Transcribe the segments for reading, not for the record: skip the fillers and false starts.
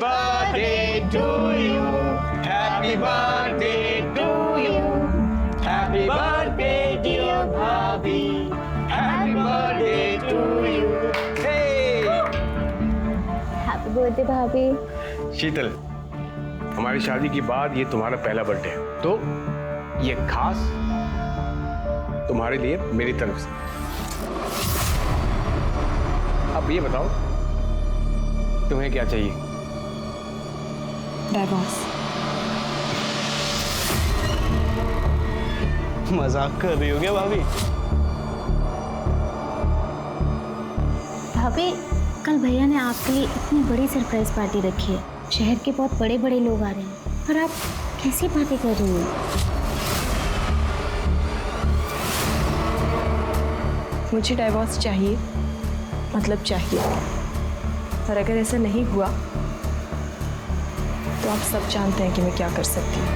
birthday to you. Happy birthday to you. Happy birthday dear भाभी. Happy birthday to you. Hey. Happy birthday भाभी. शीतल, हमारी शादी के बाद ये तुम्हारा पहला बर्थडे है, तो ये खास तुम्हारे लिए मेरी तरफ से। अब ये बताओ तुम्हें क्या चाहिए? डाइवोर्स। मजाक कर रही हो क्या भाभी? भाभी, कल भैया ने आपके लिए इतनी बड़ी सरप्राइज पार्टी रखी है। शहर के बहुत बड़े बड़े लोग आ रहे हैं, पर आप कैसी पार्टी कर रही हो? मुझे डाइवोर्स चाहिए, मतलब चाहिए। और अगर ऐसा नहीं हुआ तो आप सब जानते हैं कि मैं क्या कर सकती हूँ।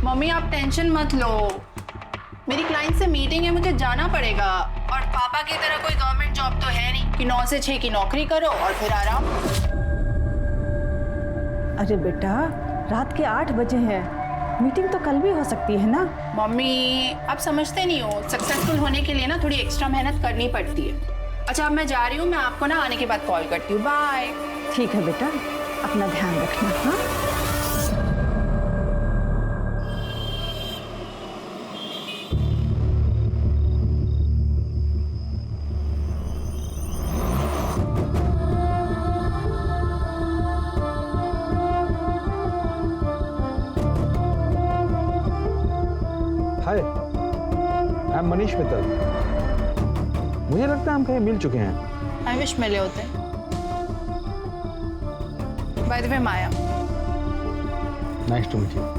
मम्मी आप टेंशन मत लो, मेरी क्लाइंट से मीटिंग है, मुझे जाना पड़ेगा। और पापा की तरह कोई गवर्नमेंट जॉब तो है नहीं कि 9 से 6 की नौकरी करो और फिर आराम। अरे बेटा, रात के 8 बजे हैं, मीटिंग तो कल भी हो सकती है ना। मम्मी आप समझते नहीं हो, सक्सेसफुल होने के लिए ना थोड़ी एक्स्ट्रा मेहनत करनी पड़ती है। अच्छा अब मैं जा रही हूँ, मैं आपको ना आने के बाद कॉल करती हूँ। बाय। ठीक है बेटा, अपना ध्यान रखना। हाँ हाय, आई एम मनीष मित्तल। मुझे लगता है हम कहीं मिल चुके हैं। आई विश मिले होते। By the way Maya. Nice to meet you.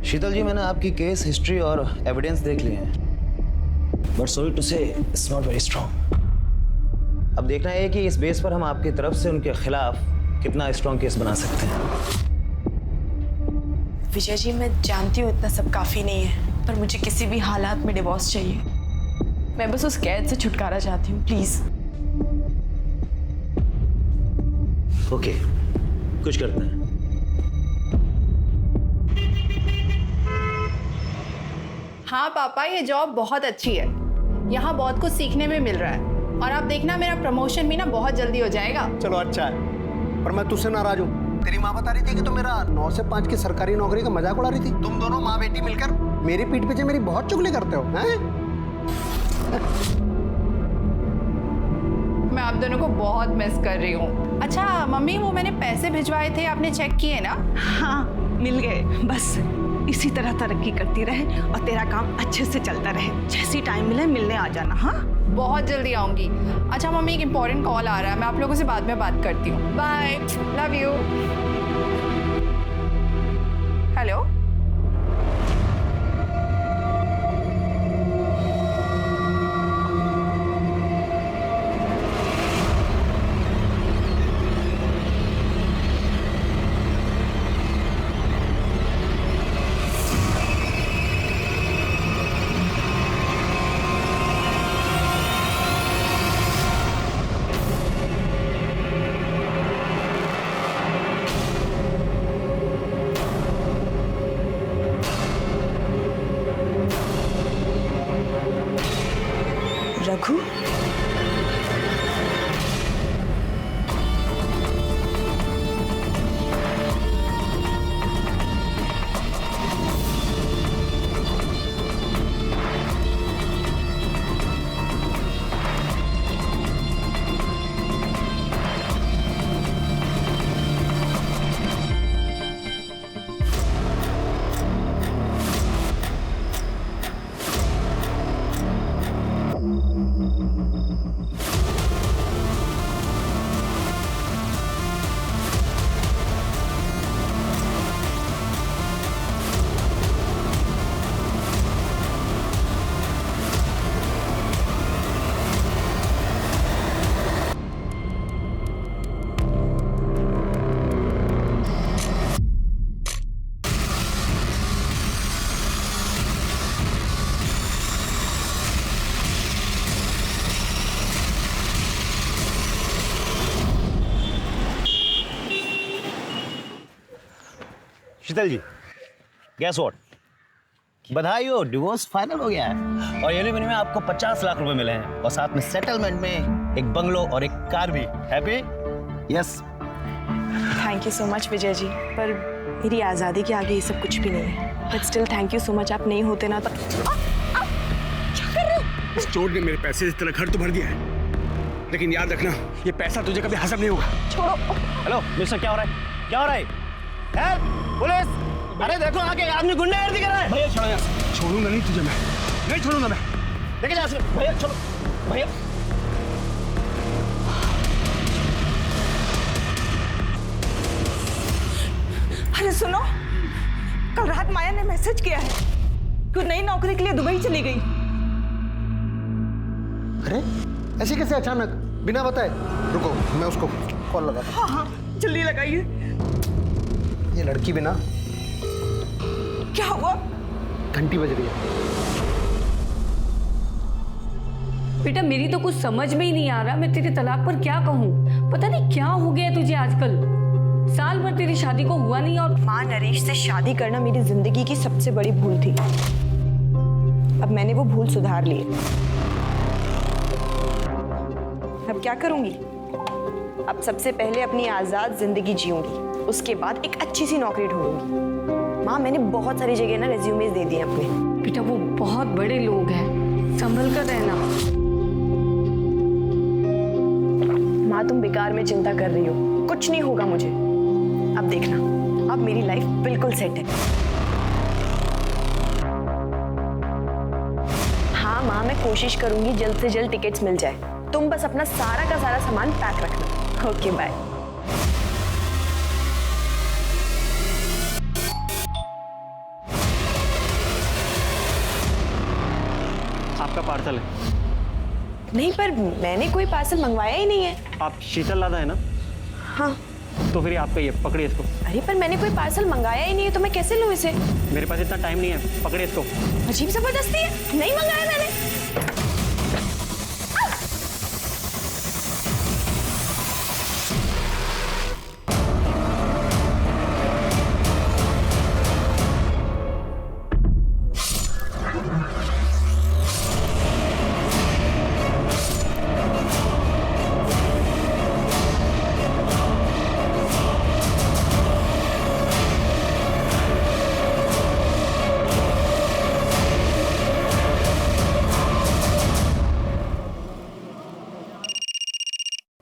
Sheetal ji, मैंने आपकी केस हिस्ट्री और एविडेंस देख लिए हैं, but sorry to say it's not very strong. अब देखना है कि इस बेस पर हम आपकी तरफ से उनके खिलाफ कितना स्ट्रॉन्ग केस बना सकते हैं। विजय जी, मैं जानती हूँ इतना सब काफ़ी नहीं है, पर मुझे किसी भी हालात में डिवोर्स चाहिए। मैं बस उस कैद से छुटकारा चाहती हूँ, प्लीज़। ओके, कुछ करते हैं। हाँ पापा, ये जॉब बहुत अच्छी है, यहाँ बहुत कुछ सीखने में मिल रहा है। और आप देखना मेरा प्रमोशन भी ना बहुत जल्दी हो जाएगा। चलो अच्छा है, पर मैं तुझसे नाराज हूँ। तेरी माँ बता रही थी कि तू मेरा 9 से 5 की सरकारी नौकरी का मजाक उड़ा रही थी। तुम दोनों माँ बेटी मिलकर मेरी पीठ पीछे मेरी बहुत चुगली करते हो, हैं? मैं आप दोनों को बहुत मिस कर रही हूँ। अच्छा मम्मी, वो मैंने पैसे भिजवाए थे, आपने चेक किए ना? हाँ, मिल गए। बस इसी तरह तरक्की करती रहे और तेरा काम अच्छे से चलता रहे। जैसी टाइम मिले मिलने आ जाना। हाँ, बहुत जल्दी आऊंगी। अच्छा मम्मी, एक इम्पोर्टेंट कॉल आ रहा है, मैं आप लोगों से बाद में बात करती हूँ। Bye, love you. Hello, Raghu, Sheetal ji, guess what, बधाई हो, डिवोर्स फाइनल हो गया है और एलिमनी में आपको 50 लाख रुपए मिले हैं और साथ में सेटलमेंट में एक बंगलो और एक कार भी। Happy? Yes. Thank you so much Vijay ji, पर मेरी आज़ादी के आगे ये सब कुछ भी नहीं है। But still thank you so much, आप नहीं होते ना तो। इस चोट ने मेरे पैसे से तेरा घर तो भर दिया है, लेकिन याद रखना ये पैसा तुझे कभी हजम नहीं होगा। छोड़ो। हेलो मिस्टर, क्या हो रहा है? क्या हो रहा है? हेल्प! पुलिस! अरे देखो आगे आदमी गुंडागर्दी कर रहा है। भैया छोड़ो यार, छोड़ूंगा नहीं तुझे, मैं नहीं छोड़ूंगा मैं। लेकिन यहाँ से भैया छोड़ो, भैया। अरे सुनो, कल रात माया ने मैसेज किया है कि नई नौकरी के लिए दुबई चली गई। अरे ऐसे कैसे अचानक, बिना बताए? रुको मैं उसको कॉल लगाता हूं। हाँ जल्दी लगाइए। ये लड़की बिना, क्या हुआ? घंटी बज रही है। बेटा मेरी तो कुछ समझ में ही नहीं आ रहा, मैं तेरे तलाक पर क्या कहूँ। पता नहीं क्या हो गया तुझे आजकल, साल भर तेरी शादी को हुआ नहीं और। माँ, नरेश से शादी करना मेरी जिंदगी की सबसे बड़ी भूल थी। अब मैंने वो भूल सुधार ली है। अब क्या करूंगी? अब सबसे पहले अपनी आजाद जिंदगी जीऊंगी, उसके बाद एक अच्छी सी नौकरी ढूंढूंगी। माँ, मैंने बहुत सारी जगह ना रेज्यूमेज दे दिए अपने। बेटा वो बहुत बड़े लोग हैं, संभल कर रहना। माँ, तुम बेकार में चिंता कर रही हो, कुछ नहीं होगा मुझे। अब देखना, अब मेरी लाइफ बिल्कुल सेट है। हाँ माँ, मैं कोशिश करूंगी जल्द से जल्द टिकट्स मिल जाए। तुम बस अपना सारा का सारा सामान पैक रखना। Okay bye. आपका पार्सल है। नहीं, पर मैंने कोई पार्सल मंगवाया ही नहीं है। आप शीतल लादा है ना? हाँ। तो फिर आपका ये पकड़िए इसको। अरे पर मैंने कोई पार्सल मंगाया ही नहीं है, तो मैं कैसे लूँ इसे? मेरे पास इतना टाइम नहीं है, पकड़िए इसको। अजीब जबरदस्ती है, नहीं मंगाया मैंने।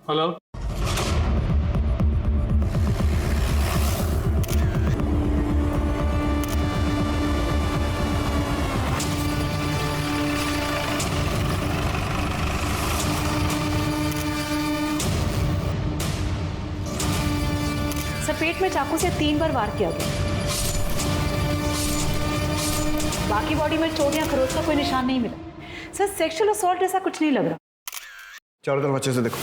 हेलो, सर पेट में चाकू से 3 बार वार किया गया। बाकी बॉडी में चोट या खरोच का कोई निशान नहीं मिला। सर सेक्सुअल असॉल्ट जैसा कुछ नहीं लग रहा। चारों तरफ अच्छे से देखो।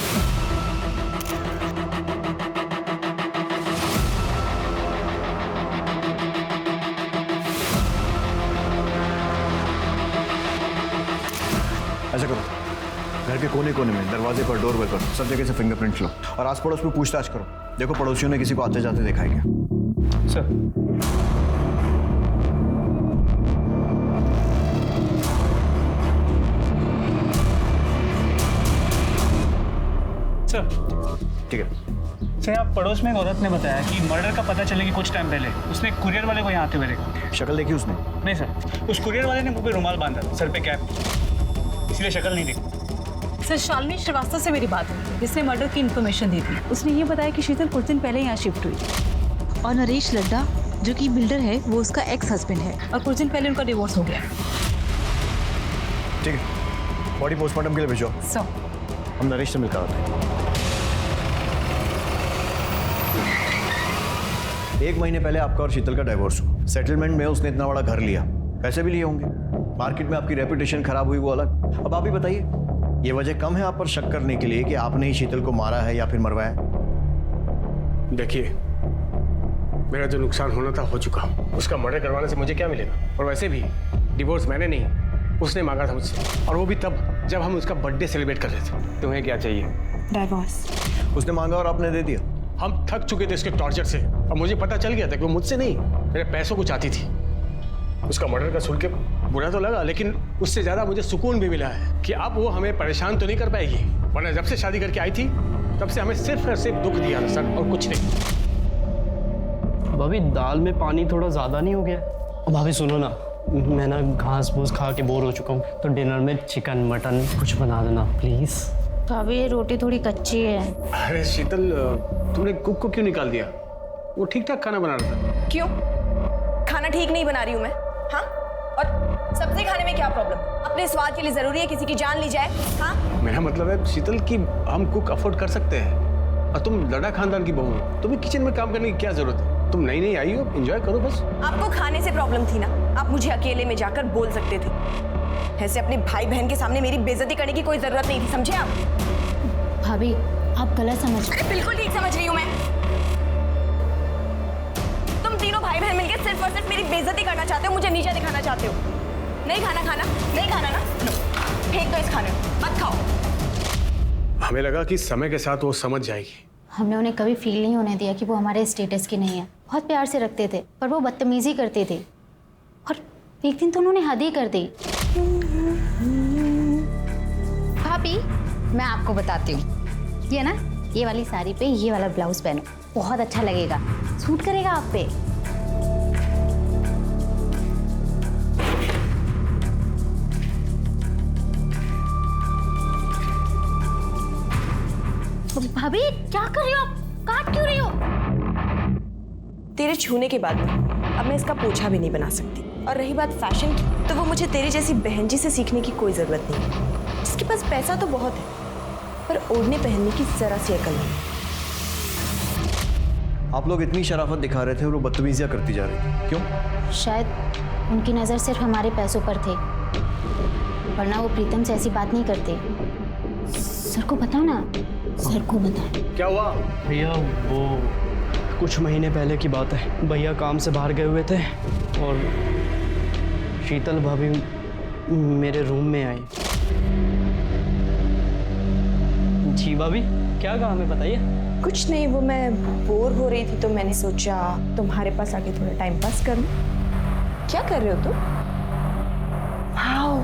ऐसा करो, घर के कोने कोने में, दरवाजे पर, डोरवे पर, सब जगह से फिंगरप्रिंट लो और आस पड़ोस में पूछताछ करो। देखो पड़ोसियों ने किसी को आते जाते देखा है क्या? सर। सर ठीक है। सर, आप पड़ोस में एक औरत ने बताया कि मर्डर का पता चलने के कुछ टाइम पहले उसने कुरियर वाले को यहाँ आते हुए देखा। शक्ल देखी उसने? नहीं सर, उस कुरियर वाले ने मुंह पे रुमाल बांधा, सर पे कैप, इसलिए शक्ल नहीं देखी। सर शालिनी श्रीवास्तव से मेरी बात हुई, जिसने मर्डर की इन्फॉर्मेशन दी थी। उसने ये बताया कि शीतल कुछ दिन पहले यहाँ शिफ्ट हुई और नरेश लड्डा जो कि बिल्डर है वो उसका एक्स हस्बैंड है और कुछ दिन पहले उनका डिवोर्स हो गया। ठीक है, बॉडी पोस्टमार्टम के लिए भेजो। सर हम नरेश से मिलकर आते हैं। 1 महीने पहले आपका और शीतल का डाइवोर्स हुआ। सेटलमेंट में उसने इतना बड़ा घर लिया, पैसे भी लिए होंगे, मार्केट में आपकी रेपुटेशन खराब हुई वो अलग। अब आप ही बताइए, ये वजह कम है आप पर शक करने के लिए कि आपने ही शीतल को मारा है या फिर मरवाया? देखिए, मेरा जो नुकसान होना था हो चुका। उसका मर्डर करवाने से मुझे क्या मिलेगा? और वैसे भी डिवोर्स मैंने नहीं, उसने मांगा था मुझसे, और वो भी तब जब हम उसका बर्थडे सेलिब्रेट कर रहे थे। तुम्हें क्या चाहिए? डाइवोर्स। उसने मांगा और आपने दे दिया? हम थक चुके थे इसके टॉर्चर से, और मुझे पता चल गया था कि वो मुझसे नहीं मेरे पैसों को चाहती थी। उसका मर्डर का सुन के बुरा तो लगा, लेकिन उससे ज्यादा मुझे सुकून भी मिला है कि अब वो हमें परेशान तो नहीं कर पाएगी, वरना जब से शादी करके आई थी तब से हमें सिर्फ और सिर्फ दुख दिया सर, और कुछ नहीं। भाभी दाल में पानी थोड़ा ज़्यादा नहीं हो गया? भाभी सुनो ना, मैं ना घास फूस खा के बोर हो चुका हूँ, तो डिनर में चिकन मटन कुछ बना देना प्लीज़। भाभी ये रोटी थोड़ी कच्ची है। अरे शीतल, तुमने कुक को क्यों निकाल दिया? वो ठीक ठाक खाना बना रहा था। क्यों? खाना ठीक नहीं बना रही हूँ मैं? हाँ? और सब्जी खाने में क्या प्रॉब्लम? अपने स्वाद के लिए जरूरी है किसी की जान ली जाए? हाँ? मेरा मतलब है शीतल कि हम कुक अफोर्ड कर सकते हैं, और तुम लड़ा खानदान की बहू हो, तुम्हें किचन में काम करने की क्या जरूरत है? तुम नई नई आई हो, एंजॉय करो बस। आपको खाने से प्रॉब्लम थी ना, आप मुझे अकेले में जाकर बोल सकते थे। ऐसे अपने भाई बहन के सामने मेरी बेइज्जती करने की कोई जरूरत नहीं थी, समझे आप? भाभी आप गलत समझ रहे। बिल्कुल ठीक समझ रही हूँ मैं। तुम तीनों भाई बहन मिलकर सिर्फ और सिर्फ मेरी बेइज्जती करना चाहते हो, मुझे नीचा दिखाना चाहते हो। नहीं खाना नहीं खाना ना, लो फेंक दो इस खाने को, मत खाओ। हमें लगा कि समय के साथ वो समझ जाएगी। हमने उन्हें कभी फील नहीं होने दिया कि वो हमारे स्टेटस की नहीं है। बहुत प्यार से रखते थे, पर वो बदतमीजी करते थे, और एक दिन तो उन्होंने हद ही कर दी। भाभी मैं आपको बताती हूँ, ये ना ये वाली साड़ी पे ये वाला ब्लाउज पहनो, बहुत अच्छा लगेगा, सूट करेगा आप पे। भाभी क्या कर रही हो आप? काट क्यों रही हो? तेरे छूने के बाद अब मैं इसका पोछा भी नहीं बना सकती। और रही बात फैशन की, तो वो मुझे तेरी जैसी बहन जी से सीखने की कोई जरूरत नहीं है, जिसके पास पैसा तो बहुत है पर ओढ़ने पहनने की जरा सी अकल नहीं। आप लोग इतनी शराफत दिखा रहे थे और वो बदतमीजियां करती जा रही थी, क्यों? शायद उनकी नज़र सिर्फ हमारे पैसों पर थे, वरना वो प्रीतम से ऐसी बात नहीं करते। सर को बताओ ना, सर को बताओ। क्या हुआ? भैया वो कुछ महीने पहले की बात है, भैया काम से बाहर गए हुए थे और शीतल भाभी मेरे रूम में आई। जी भाभी क्या कहा हमें बताइए। कुछ नहीं, वो मैं बोर हो रही थी तो मैंने सोचा तुम्हारे पास आके थोड़ा टाइम पास कर लूं। क्या कर रहे हो तुम? वाओ,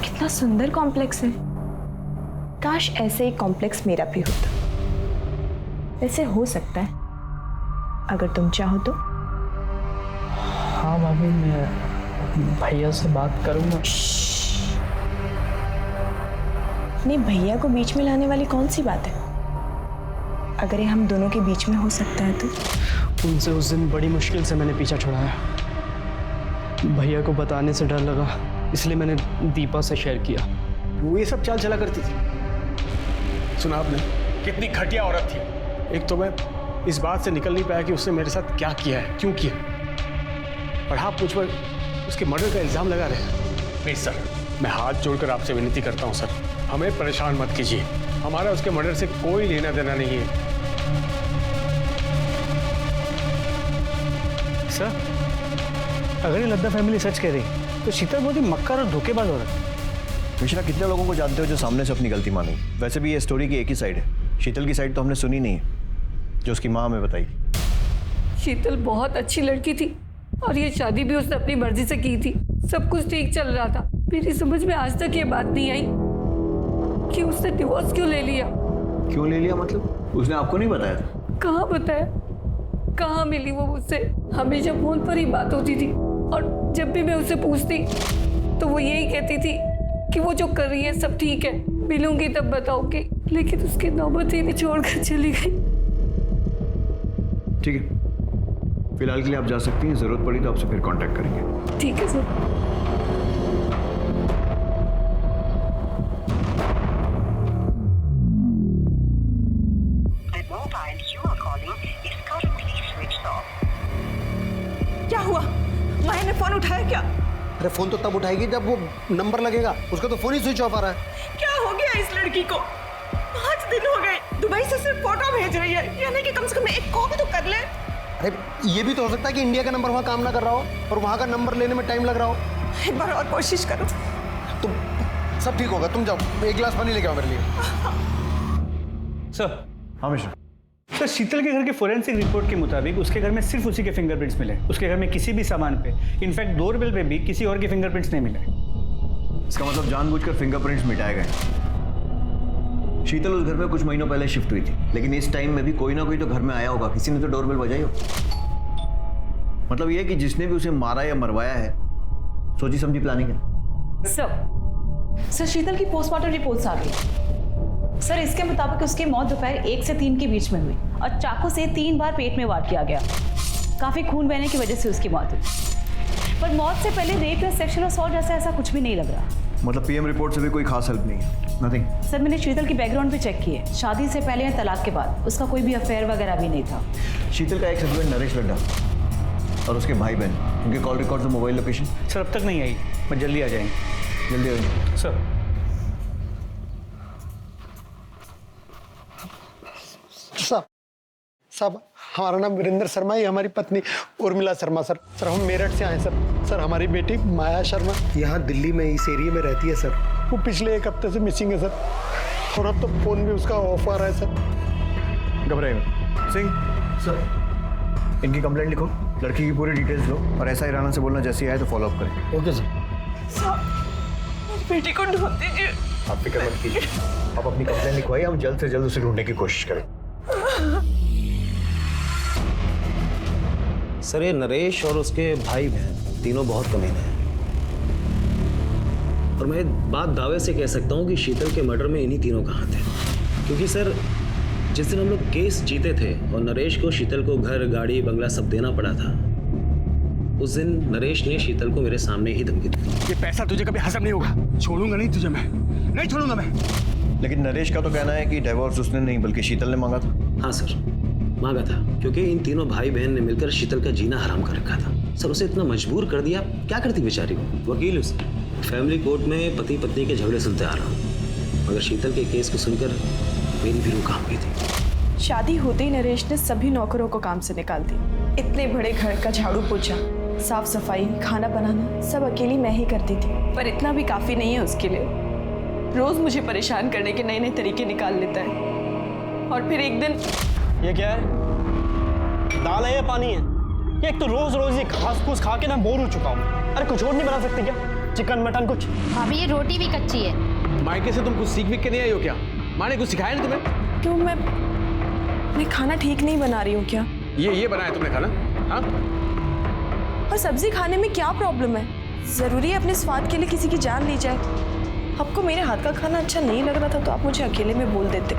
कितना सुंदर कॉम्प्लेक्स है। काश ऐसे ही कॉम्प्लेक्स मेरा भी होता। ऐसे हो सकता है अगर तुम चाहो तो। हाँ भाभी मैं भैया से बात करूँगा। नहीं, भैया को बीच में लाने वाली कौन सी बात है? अगर ये हम दोनों के बीच में हो सकता है तो। उनसे उस दिन बड़ी मुश्किल से मैंने पीछा छुड़ाया, भैया को बताने से डर लगा, इसलिए मैंने दीपा से शेयर किया। वो ये सब चाल चला करती थी। सुना आपने कितनी घटिया औरत थी। एक तो मैं इस बात से निकल नहीं पाया कि उसने मेरे साथ क्या किया है, क्यों किया, और आप मुझ पर उसके मर्डर का इल्जाम लगा रहे हैं। प्लीज सर, मैं हाथ जोड़कर आपसे विनती करता हूँ सर, हमें परेशान मत कीजिए। हमारा उसके मर्डर से कोई लेना देना नहीं है। सर अगर ये लद्दा फैमिली सच कह रही तो शीतल बहुत ही मक्कार और धोखेबाज हो रहा है। मिश्रा, कितने लोगों को जानते हो जो सामने से अपनी गलती मानी? वैसे भी ये स्टोरी की एक ही साइड है, शीतल की साइड तो हमने सुनी नहीं है जो उसकी माँ हमें बताई। शीतल बहुत अच्छी लड़की थी और ये शादी भी उसने अपनी मर्जी से की थी। सब कुछ ठीक चल रहा था। मेरी समझ में आज तक ये बात नहीं आई कि उसने डिवोर्स क्यों ले लिया। क्यों ले लिया मतलब? उसने आपको नहीं बताया था? कहाँ बताया, कहाँ मिली वो मुझसे। हमेशा फोन पर ही बात होती थी और जब भी मैं उससे पूछती तो वो यही कहती थी कि वो जो कर रही है सब ठीक है, मिलूंगी तब बताऊंगी। लेकिन उसकी नौबत ही नहीं छोड़कर चली गई। ठीक है, फिलहाल के लिए आप जा सकती हैं, जरूरत पड़ी तो आपसे फिर कांटेक्ट करेंगे। ठीक है सर। क्या हुआ? माया ने फोन उठाया क्या? अरे फोन तो तब उठाएगी जब वो नंबर लगेगा, उसका तो फोन ही स्विच ऑफ आ रहा है। क्या हो गया इस लड़की को? 5 दिन हो गए, दुबई से सिर्फ फोटो भेज रही है, यानी कि कम से कम एक कॉल तो कर ले। अरे ये भी तो हो सकता है कि इंडिया का नंबर वहाँ काम ना कर रहा हो और वहाँ का नंबर लेने में टाइम लग रहा हो। एक बार और कोशिश करो। तुम सब ठीक होगा, तुम जाओ, एक गिलास पानी लेके आओ मेरे लिए। सर। हाँ मिश्रा, सर शीतल के घर के फोरेंसिक रिपोर्ट के मुताबिक उसके घर में सिर्फ उसी के फिंगरप्रिंट्स मिले। उसके घर में किसी भी सामान पे, इनफैक्ट डोरबेल पे भी किसी और के फिंगरप्रिंट्स नहीं मिले। इसका मतलब जानबूझकर फिंगरप्रिंट्स मिटाए गए। शीतल उस घर में कुछ महीनों पहले शिफ्ट हुई थी, लेकिन इस टाइम में भी कोई ना कोई तो घर में आया होगा, किसी ने तो डोरबेल बजाई हो। मतलब यह कि जिसने भी उसे मारा या मरवाया है, सोची समझी प्लानिंग है। सर शीतल की पोस्टमार्टम रिपोर्ट्स आ गई। सर इसके मुताबिक उसकी मौत दोपहर 1 से 3 के बीच में हुई और चाकू से 3 बार पेट में वार किया गया। काफी खून बहने की वजह से उसकी मौत हुई, पर मौत से पहले रेप या सेक्सुअल असॉल्ट जैसा ऐसा कुछ भी नहीं लग रहा। मतलब पीएम रिपोर्ट से भी कोई खास हेल्प नहीं है? नथिंग। सर मैंने शीतल की बैकग्राउंड भी चेक की है। शादी से पहले या तलाक के बाद उसका कोई भी अफेयर वगैरह भी नहीं था। शीतल का एक्स हस्बैंड नरेश लड्डा और उसके भाई बहन, उनके कॉल रिकॉर्ड्स और मोबाइल लोकेशन? सर अब तक नहीं आई, बट जल्दी आ जाएंगे। जल्दी आ जाएंगे सर। साहब हमारा नाम वीरेंद्र शर्मा है, हमारी पत्नी उर्मिला शर्मा सर। सर हम मेरठ से आए सर। सर हमारी बेटी माया शर्मा यहाँ दिल्ली में इस एरिया में रहती है सर। वो पिछले 1 हफ्ते से मिसिंग है सर, और अब तो फोन भी उसका ऑफ आ रहा है सर। घबराएगा सिंह सर, इनकी कंप्लेंट लिखो, लड़की की पूरी डिटेल्स लो और ऐसा ही राणा से बोलना जैसे आए तो फॉलो अप करें। Okay sir. बेटी को ढूंढ दीजिए। आप फिक्र मत कीजिए, आप अपनी कंप्लेंट लिखवाइए, हम जल्द से जल्द उसे ढूंढने की कोशिश करें। सर ये नरेश और उसके भाई बहन तीनों बहुत कमीने हैं, और मैं बात दावे से कह सकता हूँ कि शीतल के मर्डर में इन्हीं तीनों का हाथ है। क्योंकि सर जिस दिन हम लोग केस जीते थे और नरेश को शीतल को घर, गाड़ी, बंगला सब देना पड़ा था, उस दिन नरेश ने शीतल को मेरे सामने ही धमकी दी। ये पैसा तुझे कभी हजम नहीं होगा, छोड़ूंगा नहीं तुझे, मैं नहीं छोड़ूंगा मैं। लेकिन नरेश का तो कहना है कि डिवोर्स उसने नहीं बल्कि शीतल ने मांगा था। हाँ सर, मांगा था, क्योंकि इन तीनों भाई बहन ने मिलकर शीतल का जीना हराम कर रखा था। सर उसे इतना मजबूर कर दिया, क्या करती बेचारी वो। वकील उसे फैमिली कोर्ट में पति पत्नी के झगड़े सुनते आ रहा हूँ, मगर शीतल के केस को सुनकर मेरी भी रूह कांप गई थी। शादी होते ही नरेश ने सभी नौकरों को काम से निकाल दी। इतने बड़े घर का झाड़ू पोछा, साफ सफाई, खाना बनाना सब अकेली मैं ही करती थी। पर इतना भी काफी नहीं है उसके लिए। रोज मुझे परेशान करने के नए नए तरीके निकाल लेता है। और फिर एक दिन, ये क्या है? दाल है या पानी है? ये एक तो रोज रोज ये घास फूस खा के ना बोर हो चुका हूँ। अरे कुछ और नहीं बना सकते क्या? चिकन मटन कुछ? भाभी ये रोटी भी कच्ची है। मायके से तुम कुछ सीख के नहीं आई हो क्या? माँ ने कुछ सिखाया नहीं तुम्हें? क्यों मैं खाना ठीक नहीं बना रही हूँ क्या? ये बनाया तुमने खाना? हाँ? और सब्जी खाने में क्या प्रॉब्लम है? जरूरी है अपने स्वाद के लिए किसी की जान ली जाए? आपको मेरे हाथ का खाना अच्छा नहीं लग रहा था तो आप मुझे अकेले में बोल देते।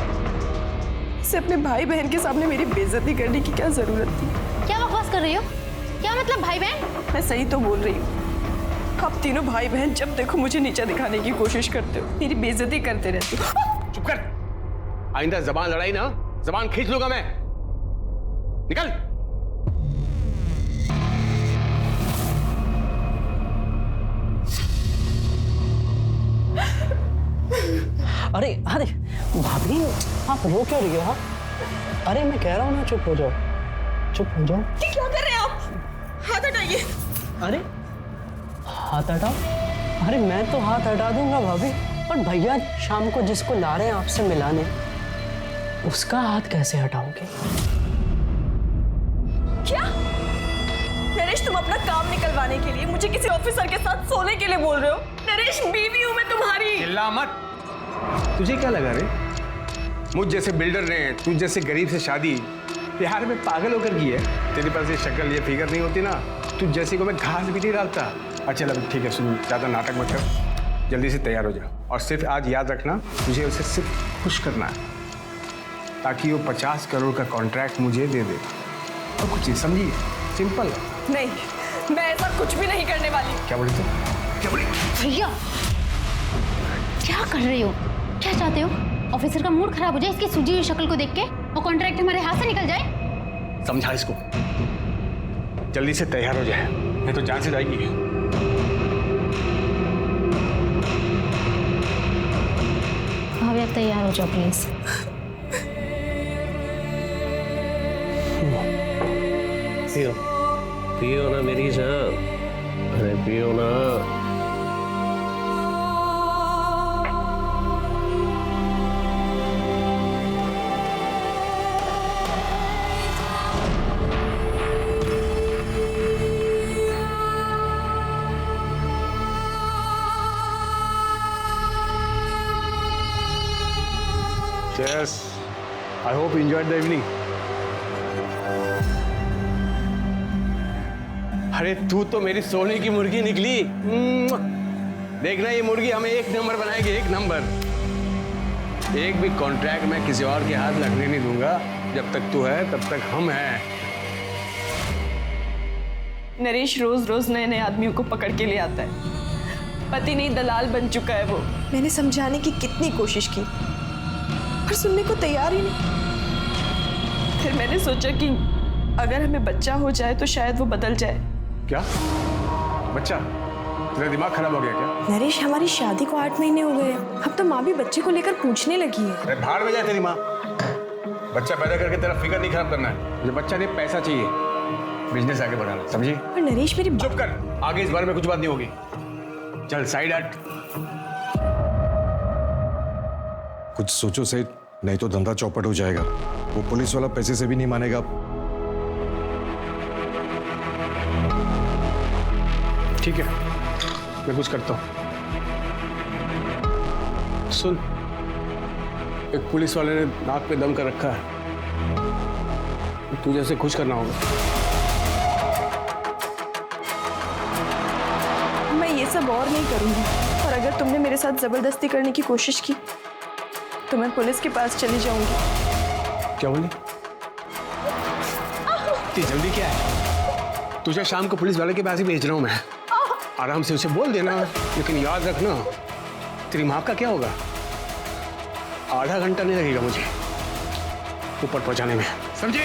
इसे अपने भाई बहन के सामने मेरी बेइज्जती करने की क्या जरूरत थी? क्या बकवास कर रही हो? क्या मतलब भाई बहन? मैं सही तो बोल रही हूँ। आप तीनों भाई बहन जब देखो मुझे नीचा दिखाने की कोशिश करते हो, मेरी बेइज्जती करते रहते हो। चुप कर, आइंदा जबान लड़ाई ना, जबान खींच लूंगा मैं। निकल। अरे अरे भाभी, आप रो क्यों रही हो? हाँ? अरे मैं कह रहा हूँ ना, चुप हो जाओ, चुप हो जाओ। क्या कर रहे हैं आप? हाथ हटाइए। अरे हाथ हटाओ? अरे मैं तो हाथ हटा दूंगा भाभी, और भैया शाम को जिसको ला रहे हैं आपसे मिलाने, उसका हाथ कैसे हटाओगे? क्या नरेश, तुम अपना काम निकलवाने के लिए मुझे किसी ऑफिसर के साथ सोने के लिए बोल रहे हो? नरेश, बीवी हूं मैं तुम्हारी। चिल्ला मत। तुझे क्या लगा रे? मुझ जैसे बिल्डर ने तुझ जैसे गरीब से शादी बिहार में पागल होकर की है? तेरे पास ये शक्ल, ये फिगर नहीं होती ना, तुझ जैसी को मैं घास भी नहीं डालता। अच्छा चल ठीक है, सुन, ज्यादा नाटक मत कर, जल्दी से तैयार हो जा। और सिर्फ आज याद रखना, मुझे उसे सिर्फ खुश करना है, ताकि वो 50 करोड़ का कॉन्ट्रैक्ट मुझे दे दे। और कुछ नहीं, समझिए, सिंपल है। नहीं, मैं ऐसा कुछ भी नहीं करने वाली। क्या बोली तुम? क्या बोली? भैया क्या कर रही हो? क्या चाहते हो? ऑफिसर का मूड खराब हो जाए इसकी सूजी हुई शक्ल को देख के, वो कॉन्ट्रैक्ट हमारे हाथ से निकल जाए? समझा इसको, जल्दी से तैयार हो जाए, नहीं तो जान से जाएगी। भाभी आप तैयार हो जाओ प्लीज। पियो पियो ना मेरी जान, अरे पियो ना। Cheers. I hope you enjoyed the evening. अरे तू तो मेरी सोने की मुर्गी निकली। देखना ये मुर्गी हमें एक नंबर बनाएगी, एक नंबर। एक भी कॉन्ट्रैक्ट मैं किसी और के हाथ लगने नहीं दूंगा। जब तक तू है तब तक हम हैं। नरेश रोज रोज नए नए आदमियों को पकड़ के ले आता है। पति नहीं दलाल बन चुका है वो। मैंने समझाने की कितनी कोशिश की पर सुनने को तैयार ही नहीं। फिर मैंने सोचा कि अगर हमें बच्चा हो जाए तो शायद वो बदल जाए। क्या बच्चा? तेरा दिमाग खराब हो गया क्या? नरेश, हमारी शादी को 8 महीने हो गए हैं। अब तो माँ भी बच्चे को लेकर पूछने लगी है। अरे भाड़ में जाए तेरी माँ। बच्चा पैदा करके तेरा फिगर नहीं खराब करना है। मुझे बच्चा नहीं, पैसा चाहिए, बिजनेस आगे बढ़ाना, समझी? पर नरेश मेरी चुप कर, आगे इस बारे में कुछ बात नहीं होगी। चल साइड हट। कुछ सोचो सेठ, नहीं तो धंधा चौपट हो जाएगा। वो पुलिस वाला पैसे से भी नहीं मानेगा। ठीक है, मैं कुछ करता हूँ। सुन, एक पुलिस वाले ने नाक पे दम कर रखा है, तुझे ऐसे कुछ करना होगा। मैं ये सब और नहीं करूंगी, और अगर तुमने मेरे साथ जबरदस्ती करने की कोशिश की तो मैं पुलिस के पास चली जाऊंगी। क्या बोली? इतनी जल्दी क्या है? तुझे शाम को पुलिस वाले के पास ही भेज रहा हूं मैं। आराम से उसे बोल देना, लेकिन याद रखना तेरी माँ का क्या होगा। आधा घंटा नहीं लगेगा मुझे ऊपर पहुंचाने में, समझी?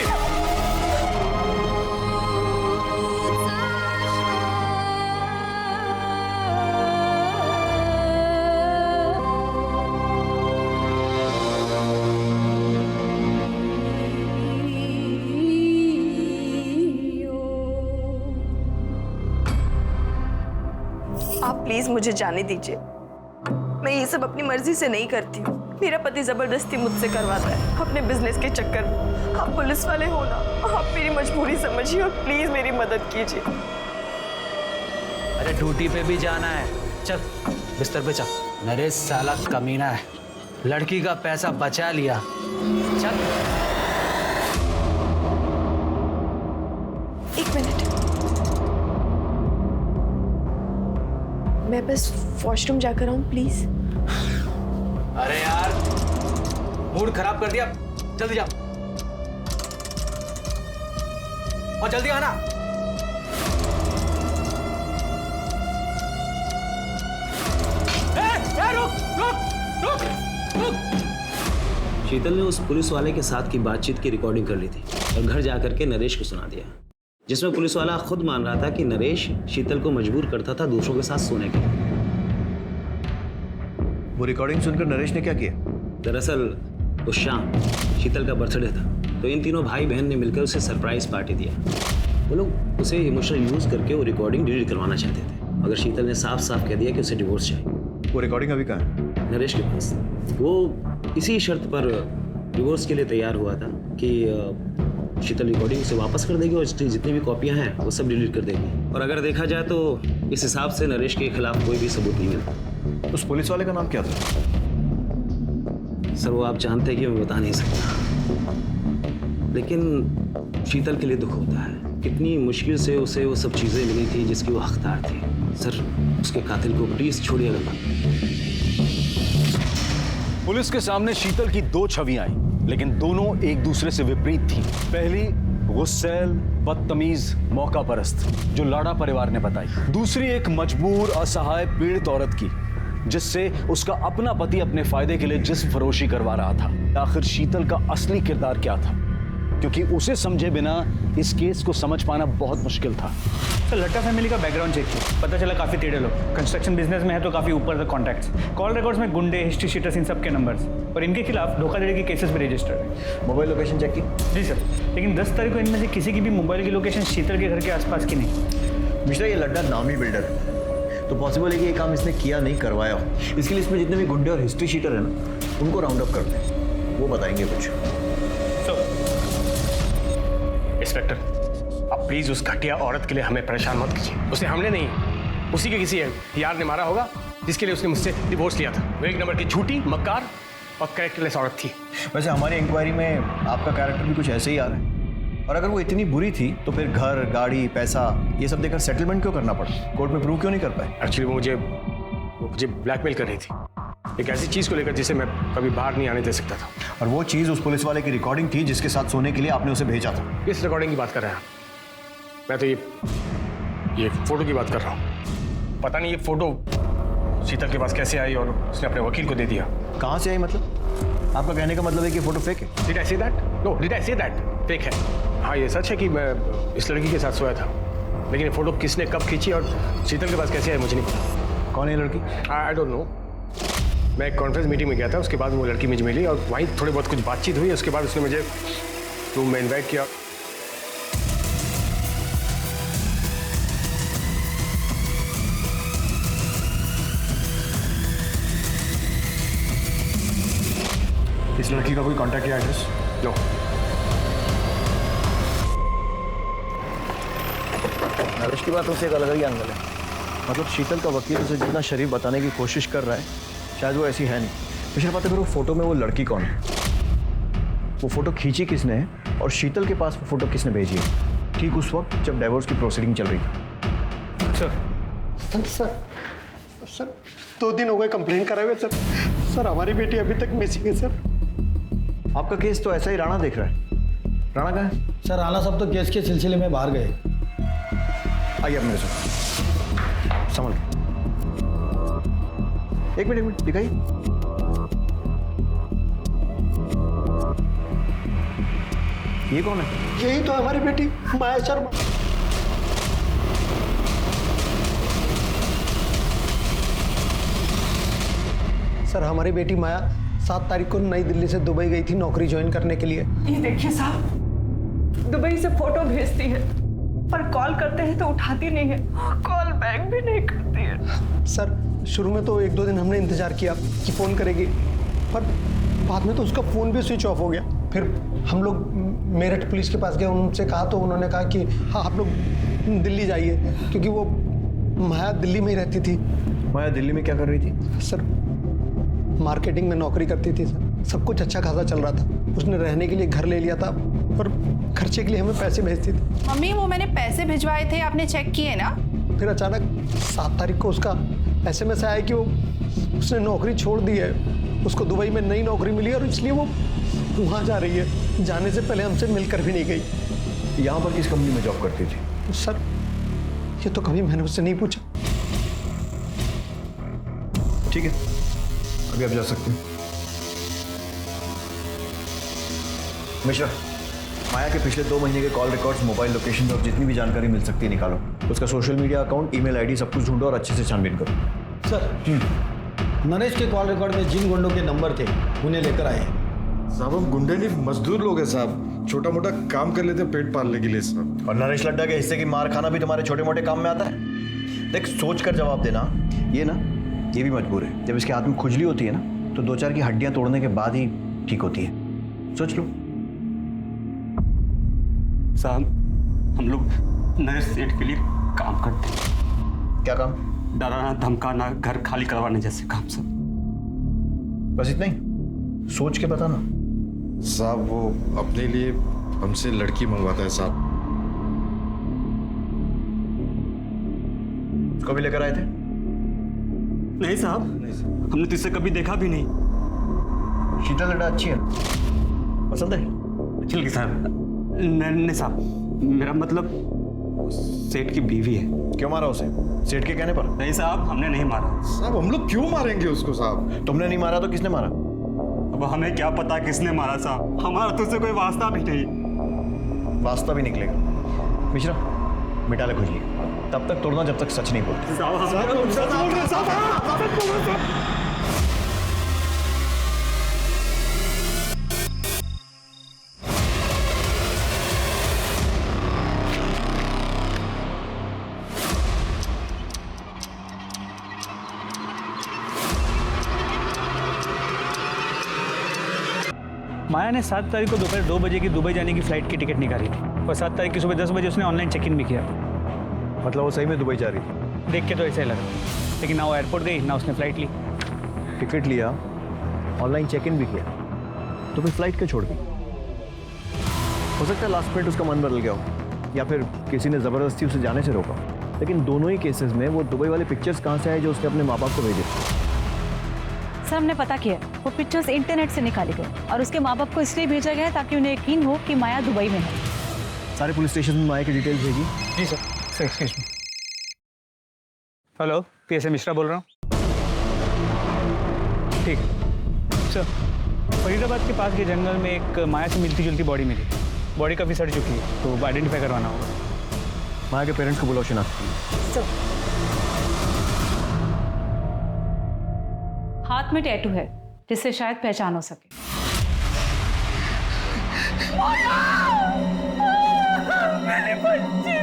आप प्लीज मुझे जाने दीजिए। मैं ये सब अपनी मर्जी से नहीं करती हूँ। मेरा पति जबरदस्ती मुझसे करवाता है अपने बिजनेस के चक्कर में। आप पुलिस वाले हो ना, आप मेरी मजबूरी समझिए और प्लीज मेरी मदद कीजिए। अरे ड्यूटी पे भी जाना है, चल बिस्तर पे चल। नरेश साला कमीना है, लड़की का पैसा बचा लिया। चल। एक मिनट, मैं बस वॉशरूम जाकर आऊं प्लीज। अरे यार, मूड खराब कर दिया, जल्दी जा और जल्दी आना। रुक। शीतल ने उस पुलिस वाले के साथ की बातचीत की रिकॉर्डिंग कर ली थी और घर जाकर के नरेश को सुना दिया, जिसमें पुलिस वाला खुद मान रहा था कि नरेश शीतल को मजबूर करता था दूसरों के साथ सोने के लिए। वो रिकॉर्डिंग सुनकर नरेश ने क्या किया? दरअसल उस शाम शीतल का बर्थडे था, तो इन तीनों भाई बहन ने मिलकर उसे सरप्राइज पार्टी दिया। वो लोग उसे इमोशनल यूज करके वो रिकॉर्डिंग डिलीट करवाना चाहते थे, मगर शीतल ने साफ साफ कह दिया कि उसे डिवोर्स चाहिए। वो रिकॉर्डिंग अभी कहाँ है? नरेश के पास। वो इसी शर्त पर डिवोर्स के लिए तैयार हुआ था कि शीतल रिकॉर्डिंग उसे वापस कर देगी और जितनी भी कॉपियां हैं वो सब डिलीट कर देगी। और अगर देखा जाए तो इस हिसाब से नरेश के खिलाफ कोई भी सबूत नहीं मिलता। उस पुलिस वाले का नाम क्या था? सर वो आप जानते हैं कि मैं बता नहीं सकता, लेकिन शीतल के लिए दुख होता है। कितनी मुश्किल से उसे वो सब चीज़ें मिली थी जिसकी वो हकदार थी। सर उसके कातिल को प्लीज छोड़िएगा मत। पुलिस के सामने शीतल की दो छवियां आई, लेकिन दोनों एक दूसरे से विपरीत थी। पहली गुस्सैल, बदतमीज, मौका परस्त जो लाड़ा परिवार ने बताई। दूसरी एक मजबूर, असहाय, पीड़ित औरत की, जिससे उसका अपना पति अपने फायदे के लिए जिस्म फरोशी करवा रहा था। आखिर शीतल का असली किरदार क्या था, क्योंकि उसे समझे बिना इस केस को समझ पाना बहुत मुश्किल था। तो लट्टा फैमिली का बैकग्राउंड चेक किया, पता चला काफी टेढ़े लोग, कंस्ट्रक्शन बिजनेस में है तो काफी ऊपर तक कॉन्टैक्ट्स, कॉल रिकॉर्ड्स में गुंडे, हिस्ट्री शीटर्स, इन सब के नंबर्स, और इनके खिलाफ धोखाधड़ी के केसेस भी रजिस्टर्ड है। मोबाइल लोकेशन चेक की? जी सर, लेकिन 10 तारीख को इनमें से किसी की भी मोबाइल की लोकेशन शीतल के घर के आसपास की नहीं। मिश्रा, ये लड्डा नामी बिल्डर है, तो पॉसिबल है कि ये काम इसने किया नहीं, करवाया हो। इसके लिए इसमें जितने भी गुंडे और हिस्ट्री शीटर है ना, उनको राउंड अप करते हैं, वो बताएंगे कुछ। इंस्पेक्टर, आप प्लीज उस घटिया औरत के लिए हमें परेशान मत कीजिए। उसे हमने नहीं, उसी के किसी यार ने मारा होगा जिसके लिए उसने मुझसे डिवोर्स लिया था। वो एक नंबर की झूठी, मक्कार और कैरेक्टरलेस औरत थी। वैसे हमारी इंक्वायरी में आपका कैरेक्टर भी कुछ ऐसे ही आ रहा है, और अगर वो इतनी बुरी थी तो फिर घर, गाड़ी, पैसा ये सब देकर सेटलमेंट क्यों करना पड़ा? कोर्ट में प्रूव क्यों नहीं कर पाए? एक्चुअली वो मुझे ब्लैकमेल कर रही थी, एक ऐसी चीज़ को लेकर जिसे मैं कभी बाहर नहीं आने दे सकता था। और वो चीज़ उस पुलिस वाले की रिकॉर्डिंग थी जिसके साथ सोने के लिए आपने उसे भेजा था। किस रिकॉर्डिंग की बात कर रहे हैं आप? मैं तो ये फोटो की बात कर रहा हूँ। पता नहीं ये फोटो शीतल के पास कैसे आई और उसने अपने वकील को दे दिया। कहाँ से आई मतलब? आपका कहने का मतलब है कि फोटो फेक है? Did I say that? No, did I say that? Fake है। हाँ, ये सच है कि मैं इस लड़की के साथ सोया था, लेकिन ये फोटो किसने कब खींची और शीतल के पास कैसे आई मुझे नहीं पता। कौन है लड़की? I don't know. मैं एक कॉन्फ्रेंस मीटिंग में गया था, उसके बाद वो लड़की मुझे मिली और वहीं थोड़ी बहुत कुछ बातचीत हुई। उसके बाद उसने मुझे रूम में इन्वाइट किया। इस लड़की का कोई कांटेक्ट या एड्रेस? नो। नरेश की बात उससे एक अलग ही एंगल है। मतलब शीतल का वकील उसे जितना शरीफ बताने की कोशिश कर रहा है, शायद वो ऐसी है नहीं। पिछले बात है, वो फोटो में वो लड़की कौन है? वो फोटो खींची किसने है और शीतल के पास वो फोटो किसने भेजी है? ठीक उस वक्त जब डिवोर्स की प्रोसीडिंग चल रही थी। सर 2 दिन हो गए कंप्लेन कराए हुए सर। सर हमारी बेटी अभी तक मिसिंग है सर। आपका केस तो ऐसा ही राणा देख रहा है। राणा कहाँ है? सर राणा साहब तो केस के सिलसिले में बाहर गए। आइए आप मेरे साथ। संभल। एक मिनट दिखाइए। ये कौन है? यही तो हमारी बेटी माया शर्मा। सर हमारी बेटी माया 7 तारीख को नई दिल्ली से दुबई गई थी नौकरी ज्वाइन करने के लिए। ये देखिए साहब, दुबई से फोटो भेजती है पर कॉल करते हैं तो उठाती नहीं है, कॉल बैक भी नहीं करती है। सर शुरू में तो 1-2 दिन हमने इंतजार किया कि फ़ोन करेगी, पर बाद में तो उसका फ़ोन भी स्विच ऑफ हो गया। फिर हम लोग मेरठ पुलिस के पास गए, उनसे कहा तो उन्होंने कहा कि हाँ आप लोग दिल्ली जाइए, क्योंकि वो माया दिल्ली में ही रहती थी। माया दिल्ली में क्या कर रही थी? सर मार्केटिंग में नौकरी करती थी सर। सब कुछ अच्छा खासा चल रहा था। उसने रहने के लिए घर ले लिया था और खर्चे के लिए हमें पैसे भेजती थी। मम्मी वो मैंने पैसे भिजवाए थे, आपने चेक किए ना? फिर अचानक 7 तारीख को उसका SMS आया कि वो उसने नौकरी छोड़ दी है, उसको दुबई में नई नौकरी मिली और इसलिए वो वहाँ जा रही है। जाने से पहले हमसे मिलकर भी नहीं गई। यहाँ पर किस कंपनी में जॉब करती थी? सर ये तो कभी मैंने उससे नहीं पूछा। ठीक है, अभी आप जा सकते हैं। मिश्रा, माया के पिछले 2 महीने के कॉल रिकॉर्ड्स, मोबाइल लोकेशन और जितनी भी जानकारी मिल सकती है निकालो। उसका social media account, email ID सब कुछ ढूंढो और अच्छे से छानबीन करो। सर नरेश के कॉल रिकॉर्ड में जिन गुंडों के नंबर थे उन्हें लेकर आए हैं। साहब हम गुंडे नहीं, मजदूर लोग हैं साहब, छोटा मोटा काम कर लेते पेट पालने के लिए साहब। और नरेश लड्डा के हिस्से की मार खाना भी तुम्हारे छोटे मोटे काम में आता है? देख सोच कर जवाब देना। ये भी मजबूर है। जब इसके हाथ में खुजली होती है ना तो 2-4 की हड्डियां तोड़ने के बाद ही ठीक होती है। सोच लो। साहब हम लोग नरेश सेठ के लिए काम करते हैं। क्या काम? डराना, धमकाना, घर खाली करवाने जैसे काम सब। बस इतना ही? सोच के बताना। साहब वो अपने लिए हमसे लड़की मंगवाता है साहब। उसको भी लेकर आए थे? नहीं साहब, हमने तो इसे कभी देखा भी नहीं। शीतल लड्डा अच्छी है, पसंद है? अच्छी लगी साहब। नहीं साहब, मेरा मतलब सेठ की बीवी है। क्यों मारा उसे? सेठ के कहने पर? नहीं साहब, हमने नहीं मारा। साहब हम लोग क्यों मारेंगे उसको साहब? तुमने नहीं मारा तो किसने मारा? अब हमें क्या पता किसने मारा साहब, हमारा तो उससे कोई वास्ता भी नहीं। वास्ता भी निकलेगा। मिश्रा मिटा ले खुजली, तब तक तोड़ना जब तक सच नहीं बोलते। माया ने 7 तारीख को दोपहर 2 बजे की दुबई जाने की फ्लाइट की टिकट निकाली थी और 7 तारीख की सुबह 10 बजे उसने ऑनलाइन चेक इन भी किया। मतलब वो सही में दुबई जा रही थी? देख के तो ऐसा ही लगा, लेकिन ना वो एयरपोर्ट गई ना उसने फ्लाइट ली। टिकट लिया ऑनलाइन चेक इन भी किया, तो फिर फ्लाइट क्यों छोड़ दी? हो सकता है लास्ट मिनट उसका मन बदल गया हो, या फिर किसी ने ज़बरदस्ती उसे जाने से रोका। लेकिन दोनों ही केसेस में वो दुबई वाले पिक्चर्स कहाँ से आए जो उसने अपने माँ बाप को भेजे? सर हमने पता किया, वो पिक्चर्स इंटरनेट से निकाले गए और उसके माँ बाप को इसलिए भेजा गया है ताकि उन्हें यकीन हो कि माया दुबई में है। सारे पुलिस स्टेशन में माया की डिटेल्स भेजी? जी sir, excuse me. Hello, PSA Mishra बोल रहा हूँ। ठीक सर, फरीदाबाद के पास के जंगल में एक माया से मिलती जुलती बॉडी मिली। बॉडी काफ़ी सड़ चुकी है, तो आइडेंटिफाई करवाना होगा। माया के पेरेंट्स को बुलाओ शिनाख्त। हाथ में टैटू है जिससे शायद पहचान हो सके। मेरे बच्चे।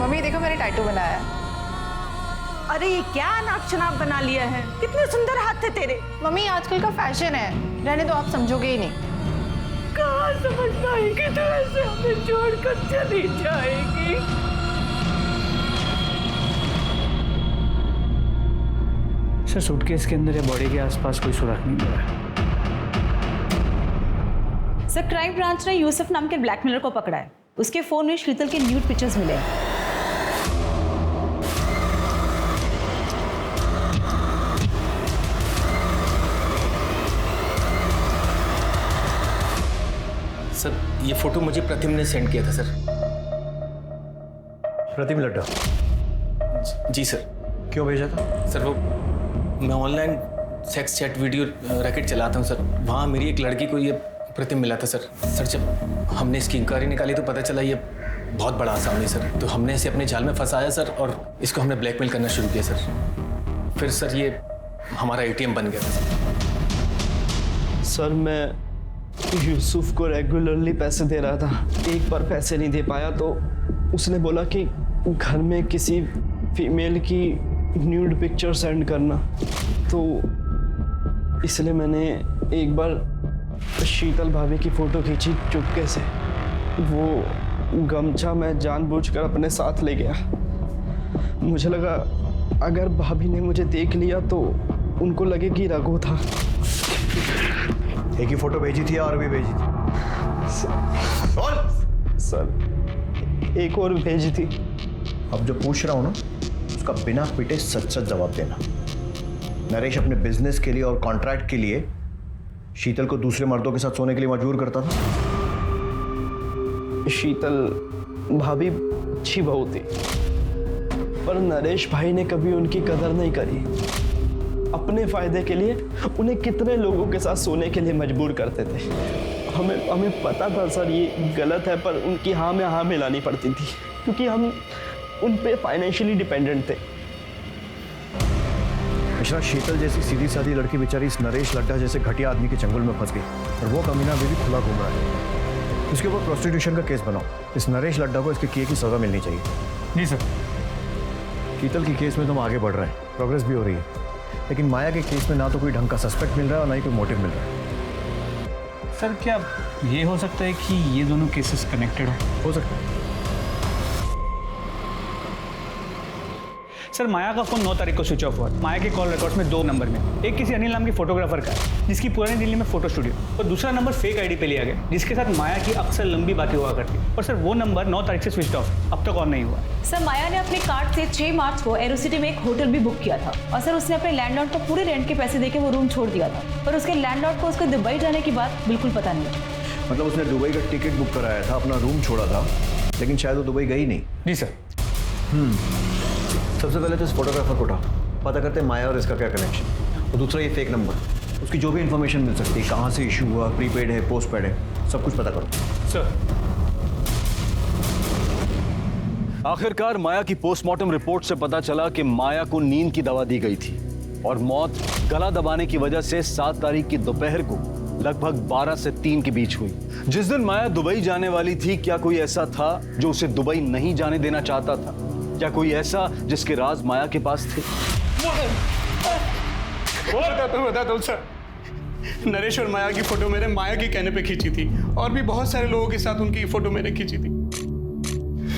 मम्मी देखो मैंने टैटू बनाया है। अरे ये क्या नाक चनाप बना लिया है, कितने सुंदर हाथ थे तेरे। मम्मी आजकल का फैशन है, रहने दो, आप समझोगे ही नहीं। कहाँ समझ पाएगी तो ऐसे हमें छोड़कर चली जाएगी। सर सूटकेस के अंदर या बॉडी के आसपास कोई सुराग नहीं मिला। सर क्राइम ब्रांच ने यूसुफ नाम के ब्लैकमेलर को पकड़ा है। उसके फोन में शीतल के न्यूड पिक्चर्स मिले हैं। सर ये फोटो मुझे प्रतिम ने सेंड किया था सर। प्रतिम लड्डा? जी सर। क्यों भेजा था? सर वो मैं online sex chat video racket चलाता हूँ सर, वहाँ मेरी एक लड़की को ये प्रतिम मिला था सर। सर जब हमने इसकी इंक्वायरी निकाली तो पता चला ये बहुत बड़ा आसामी सर, तो हमने इसे अपने जाल में फंसाया सर और इसको हमने ब्लैकमेल करना शुरू किया सर। फिर सर ये हमारा ATM बन गया था। सर मैं यूसुफ को रेगुलरली पैसे दे रहा था, एक बार पैसे नहीं दे पाया तो उसने बोला कि घर में किसी फीमेल की न्यूड पिक्चर सेंड करना, तो इसलिए मैंने एक बार शीतल भाभी की फ़ोटो खींची चुपके से। वो गमछा मैं जानबूझकर अपने साथ ले गया। मुझे लगा अगर भाभी ने मुझे देख लिया तो उनको लगे कि रघु था। एक ही फोटो भेजी थी और भी भेजी थी? सर एक और भेजी थी। अब जो पूछ रहा हूं ना उसका बिना पिटे सच सच जवाब देना। नरेश अपने बिजनेस के लिए और कॉन्ट्रैक्ट के लिए शीतल को दूसरे मर्दों के साथ सोने के लिए मजबूर करता था? शीतल भाभी अच्छी बहू थी, पर नरेश भाई ने कभी उनकी कदर नहीं करी। अपने फायदे के लिए उन्हें कितने लोगों के साथ सोने के लिए मजबूर करते थे। हमें पता था सर ये गलत है, पर उनकी हाँ में हाँ मिलानी पड़ती थी क्योंकि हम उन पे फाइनेंशियली डिपेंडेंट थे। मिश्रा, शीतल जैसी सीधी सादी लड़की बेचारी इस नरेश लड्डा जैसे घटिया आदमी के चंगुल में फंस गई और वो कमीना अभी भी खुला घूम रहा है। उसके ऊपर प्रोस्टिट्यूशन का केस बनाओ। इस नरेश लड्डा को इसके किए की सजा मिलनी चाहिए। जी सर। शीतल की केस में तो हम आगे बढ़ रहे हैं, प्रोग्रेस भी हो रही है, लेकिन माया के केस में ना तो कोई ढंग का सस्पेक्ट मिल रहा है और ना ही कोई मोटिव मिल रहा है। सर क्या ये हो सकता है कि ये दोनों केसेस कनेक्टेड हो सकता है? सर माया का फोन 9 तारीख को स्विच ऑफ हुआ। माया के कॉल रिकॉर्ड्स में 2 नंबर में, एक किसी अनिल नाम के फोटोग्राफर का है जिसकी पुरानी दिल्ली में फोटो स्टूडियो, और दूसरा नंबर फेक आईडी पे लिया गया जिसके साथ माया की अक्सर लंबी बातें हुआ करती। और सर वो नंबर 9 तारीख से स्विच ऑफ, अब तक ऑन नहीं हुआ। सर माया ने अपने कार्ड से 6 मार्च को एरोसिटी में एक होटल भी बुक किया था और सर उसने अपने लैंडलॉर्ड को पूरे रेंट के पैसे देके वो रूम छोड़ दिया था, पर उसके लैंडलॉर्ड को उसको दुबई जाने की बात बिल्कुल पता नहीं। मतलब उसने दुबई का टिकट बुक कराया था, अपना रूम छोड़ा था, लेकिन शायद वो दुबई गई नहीं। जी सर। सबसे पहले तो इस फोटोग्राफर को उठाओ, पता करते हैं माया और इसका क्या कनेक्शन। और दूसरा ये फेक नंबर, उसकी जो भी इंफॉर्मेशन मिल सकती है, कहाँ से इशू हुआ, प्रीपेड है, पोस्टपेड है, सब कुछ पता करो। सर। आखिरकार माया की पोस्टमार्टम रिपोर्ट से पता चला कि माया को नींद की दवा दी गई थी और मौत गला दबाने की वजह से 7 तारीख की दोपहर को लगभग 12 से 3 के बीच हुई। जिस दिन माया दुबई जाने वाली थी, क्या कोई ऐसा था जो उसे दुबई नहीं जाने देना चाहता था? क्या कोई ऐसा जिसके राज माया के पास थे? बताता हूँ सर। नरेश और माया की फोटो मैंने माया के कहने पे खींची थी और भी बहुत सारे लोगों के साथ उनकी फोटो मैंने खींची थी।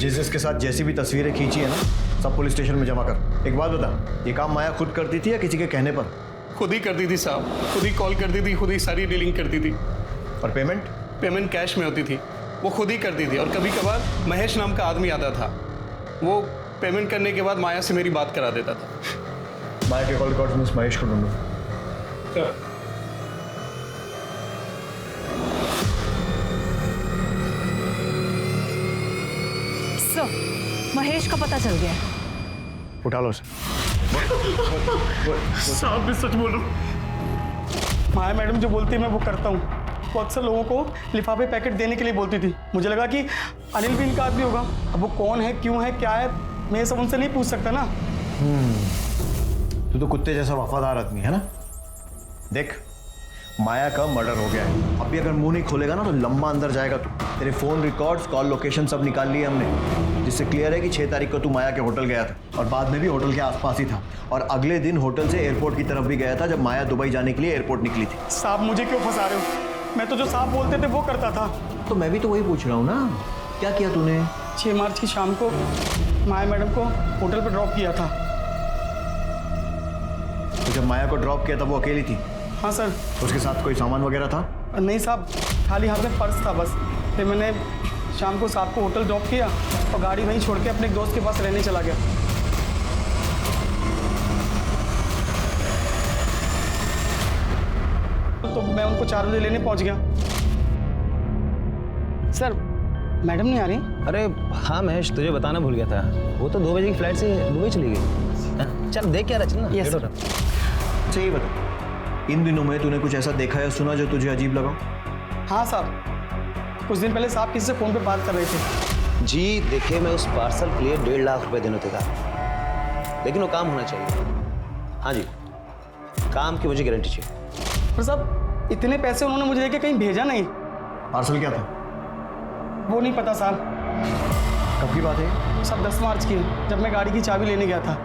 जिसके साथ जैसी भी तस्वीरें खींची है ना, सब पुलिस स्टेशन में जमा कर। एक बात बता, ये काम माया खुद करती थी या किसी के कहने पर? खुद ही करती थी साहब, खुद ही कॉल करती थी, खुद ही सारी डीलिंग करती थी। और पेमेंट? पेमेंट कैश में होती थी, वो खुद ही करती थी। और कभी कभार महेश नाम का आदमी आता था, वो पेमेंट करने के बाद माया से मेरी बात करा देता था। माया के कॉल रिकॉर्ड्स में महेश को ढूंढो। सर, महेश का पता चल गया। उठा लो उसे। साहब मैं सच बोल रहा हूँ, माया मैडम जो बोलती है मैं वो करता हूँ। वो अक्सर लोगों को लिफाफे पैकेट देने के लिए बोलती थी। मुझे लगा कि अनिल भी इनका आदमी होगा। अब वो कौन है, क्यों है, क्या है, मैं ये सब उनसे नहीं पूछ सकता ना। तू तो कुत्ते जैसा वफादार आदमी है ना। देख, माया का मर्डर हो गया है। अभी अगर मुंह नहीं खोलेगा ना तो लंबा अंदर जाएगा तू। तेरे फोन रिकॉर्ड्स, कॉल लोकेशन सब निकाल लिए हमने, जिससे क्लियर है कि 6 तारीख को तू माया के होटल गया था और बाद में भी होटल के आसपास ही था। और अगले दिन होटल से एयरपोर्ट की तरफ भी गया था जब माया दुबई जाने के लिए एयरपोर्ट निकली थी। साहब मुझे क्यों फंसा रहे हो? मैं तो जो साहब बोलते थे वो करता था। तो मैं भी तो वही पूछ रहा हूँ ना, क्या किया तूने? 6 मार्च की शाम को माया मैडम को होटल पर ड्रॉप किया था। तो जब माया को ड्रॉप किया था वो अकेली थी? हाँ सर। उसके साथ कोई सामान वगैरह था? नहीं साहब, खाली हाथ में पर्स था बस। फिर मैंने शाम को साहब को होटल ड्रॉप किया और गाड़ी वहीं छोड़ के अपने एक दोस्त के पास रहने चला गया। तो मैं उनको 4 बजे लेने पहुंच गया। सर, मैडम नहीं आ रही? अरे हाँ महेश, तुझे बताना भूल गया था, वो तो 2 बजे की फ्लाइट से दुबई चली गई। चल देख क्या रहा, चल ना। Yes sir. सही बता, इन दिनों में तूने कुछ ऐसा देखा या सुना जो तुझे अजीब लगा? हाँ साहब, कुछ दिन पहले साहब किसी से फ़ोन पे बात कर रहे थे। जी देखिए, मैं उस पार्सल के लिए 1.5 लाख रुपए देने था, लेकिन वो काम होना चाहिए। हाँ जी, काम की मुझे गारंटी चाहिए। पर साहब इतने पैसे उन्होंने मुझे देके कहीं भेजा नहीं। पार्सल क्या था? वो नहीं पता साहब। कब की बात है? सब 10 मार्च की, जब मैं गाड़ी की चाबी लेने गया था।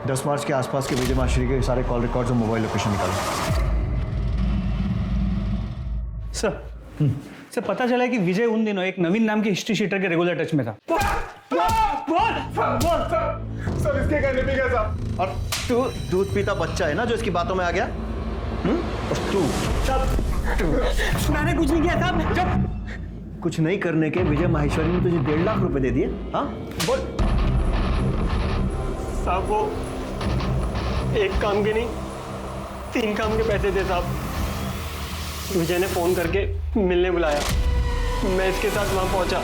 10 मार्च के आसपास के विजय माशरी के सारे कॉल रिकॉर्ड्स और मोबाइल लोकेशन निकालो। सर पता चला है कि विजय उन दिनों एक नवीन नाम के हिस्ट्री शीटर के रेगुलर टच में था। सर इसके कहने पे क्या साहब? और तू दूध पीता बच्चा है ना जो इसकी बातों में आ गया? और तू मैंने कुछ नहीं किया साहब। जब कुछ नहीं करने के विजय माहेश्वरी ने तुझे 1.5 लाख रुपए दे दिए? हाँ बोल। साहब वो एक काम के नहीं 3 काम के पैसे थे साहब। विजय ने फोन करके मिलने बुलाया, मैं इसके साथ वहां पहुंचा।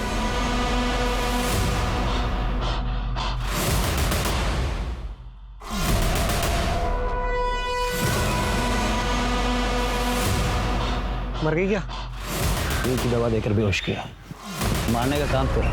मर गई क्या? दिल की दवा देकर बेहोश किया, मारने का काम तेरा।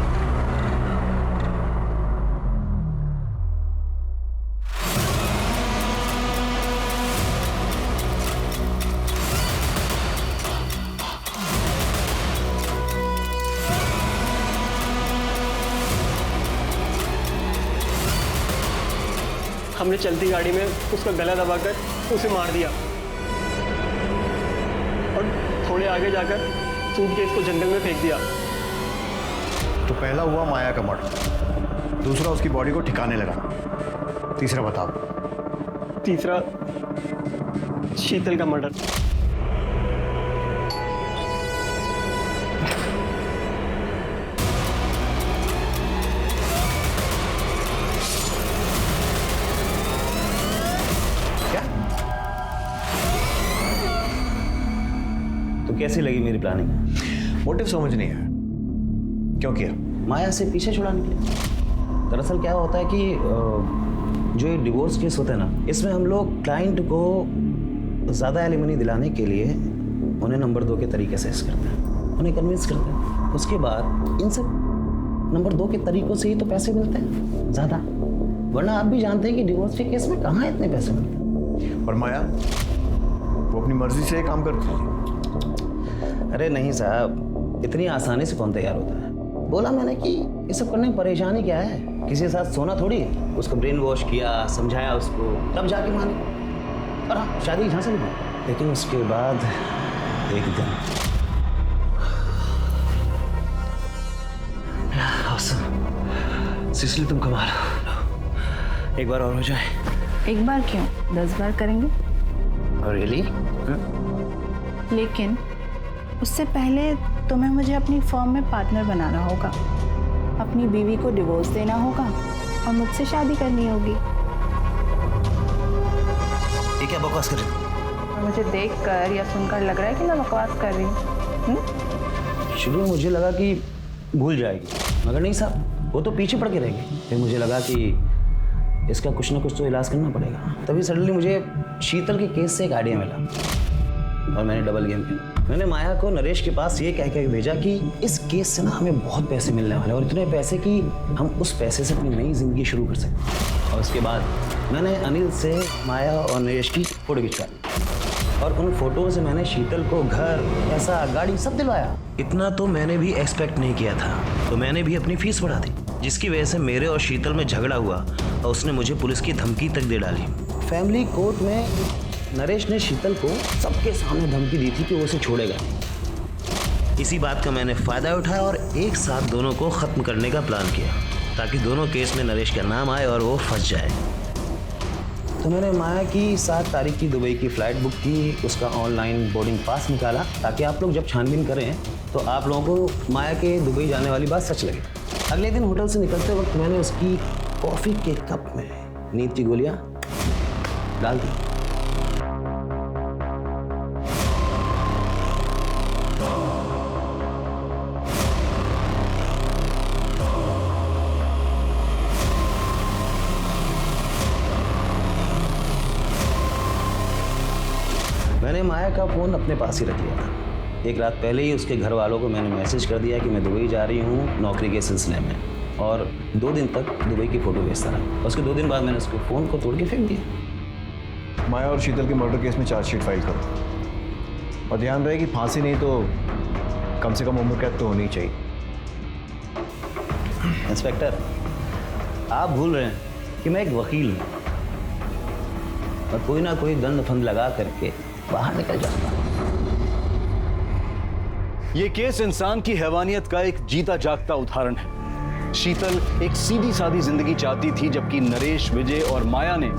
हमने चलती गाड़ी में उसका गला दबाकर उसे मार दिया और थोड़े आगे जाकर सूटकेस को जंगल में फेंक दिया। तो पहला हुआ माया का मर्डर, दूसरा उसकी बॉडी को ठिकाने लगा, तीसरा बताओ। तीसरा शीतल का मर्डर। तो कैसी लगी मेरी प्लानिंग? मोटिव समझ नहीं है, क्यों किया? माया से पीछे छुड़ाने के लिए। दरअसल क्या होता है कि जो ये डिवोर्स केस होता है ना, इसमें हम लोग क्लाइंट को ज़्यादा एलिमनी दिलाने के लिए उन्हें नंबर 2 के तरीके से करते हैं, उन्हें कन्विंस करते हैं। उसके बाद इन सब नंबर 2 के तरीकों से ही तो पैसे मिलते हैं ज़्यादा, वरना आप भी जानते हैं कि डिवोर्स के केस में कहाँ इतने पैसे मिलते हैं। और माया वो अपनी मर्जी से काम करती है? अरे नहीं साहब, इतनी आसानी से कौन तैयार होता है? बोला मैंने कि ये सब करने में परेशानी क्या है, किसी के साथ सोना थोड़ी है। उसको ब्रेन वॉश किया, समझाया उसको, तब जाके मानी। और हाँ, शादी यहाँ से भी मानी। लेकिन उसके बाद एक दिन सिसिली तुम कमाल, एक बार और हो जाए, एक बार क्यों 10 बार करेंगे। रियली? लेकिन उससे पहले तुम्हें मुझे अपनी फर्म में पार्टनर बनाना होगा, अपनी बीवी को डिवोर्स देना होगा और मुझसे शादी करनी होगी। ये क्या बकवास कर रही हो? मुझे देखकर या सुनकर लग रहा है कि मैं बकवास कर रही हूँ। शुरू में मुझे लगा कि भूल जाएगी, मगर नहीं साहब, वो तो पीछे पड़ के रह गई। फिर मुझे लगा कि इसका कुछ ना कुछ तो इलाज करना पड़ेगा। तभी सडनली मुझे शीतल के केस से एक आइडिया मिला और मैंने डबल गेम खेला। मैंने माया को नरेश के पास ये कह के भेजा कि इस केस से ना हमें बहुत पैसे मिलने वाले और इतने पैसे कि हम उस पैसे से अपनी नई जिंदगी शुरू कर सकते। और उसके बाद मैंने अनिल से माया और नरेश की फोटो खिंचवा ली और उन फोटो से मैंने शीतल को घर, पैसा, गाड़ी सब दिलवाया। इतना तो मैंने भी एक्सपेक्ट नहीं किया था, तो मैंने भी अपनी फीस बढ़ा दी, जिसकी वजह से मेरे और शीतल में झगड़ा हुआ और उसने मुझे पुलिस की धमकी तक दे डाली। फैमिली कोर्ट में नरेश ने शीतल को सबके सामने धमकी दी थी कि वो उसे छोड़ेगा नहीं। इसी बात का मैंने फ़ायदा उठाया और एक साथ दोनों को ख़त्म करने का प्लान किया, ताकि दोनों केस में नरेश का नाम आए और वो फंस जाए। तो मैंने माया की 7 तारीख की दुबई की फ़्लाइट बुक की, उसका ऑनलाइन बोर्डिंग पास निकाला, ताकि आप लोग जब छानबीन करें तो आप लोगों को माया के दुबई जाने वाली बात सच लगे। अगले दिन होटल से निकलते वक्त मैंने उसकी कॉफ़ी के कप में नींद की गोलियाँ डाल दी। मैंने माया का फ़ोन अपने पास ही रख लिया था। एक रात पहले ही उसके घर वालों को मैंने मैसेज कर दिया कि मैं दुबई जा रही हूँ नौकरी के सिलसिले में, और 2 दिन तक दुबई की फ़ोटो भेजता रहा। उसके 2 दिन बाद मैंने उसके फ़ोन को तोड़ के फेंक दिया। माया और शीतल के मर्डर केस में चार्जशीट फाइल करो, और ध्यान रहे कि फांसी नहीं तो कम से कम उम्र कैद तो होनी चाहिए। इंस्पेक्टर, आप भूल रहे हैं कि मैं एक वकील हूँ और कोई ना कोई गंद फंद लगा करके बाहर निकल जाता। ये केस इंसान की हैवानियत का एक जीता जागता उदाहरण है। शीतल एक सीधी सादी जिंदगी चाहती थी, जबकि नरेश, विजय और माया ने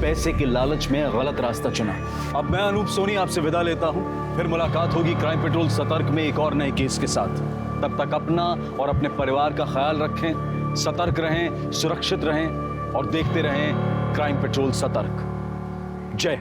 पैसे के लालच में गलत रास्ता चुना। अब मैं अनूप सोनी आपसे विदा लेता हूं, फिर मुलाकात होगी क्राइम पेट्रोल सतर्क में एक और नए केस के साथ। तब तक अपना और अपने परिवार का ख्याल रखें, सतर्क रहें, सुरक्षित रहें और देखते रहें क्राइम पेट्रोल सतर्क। जय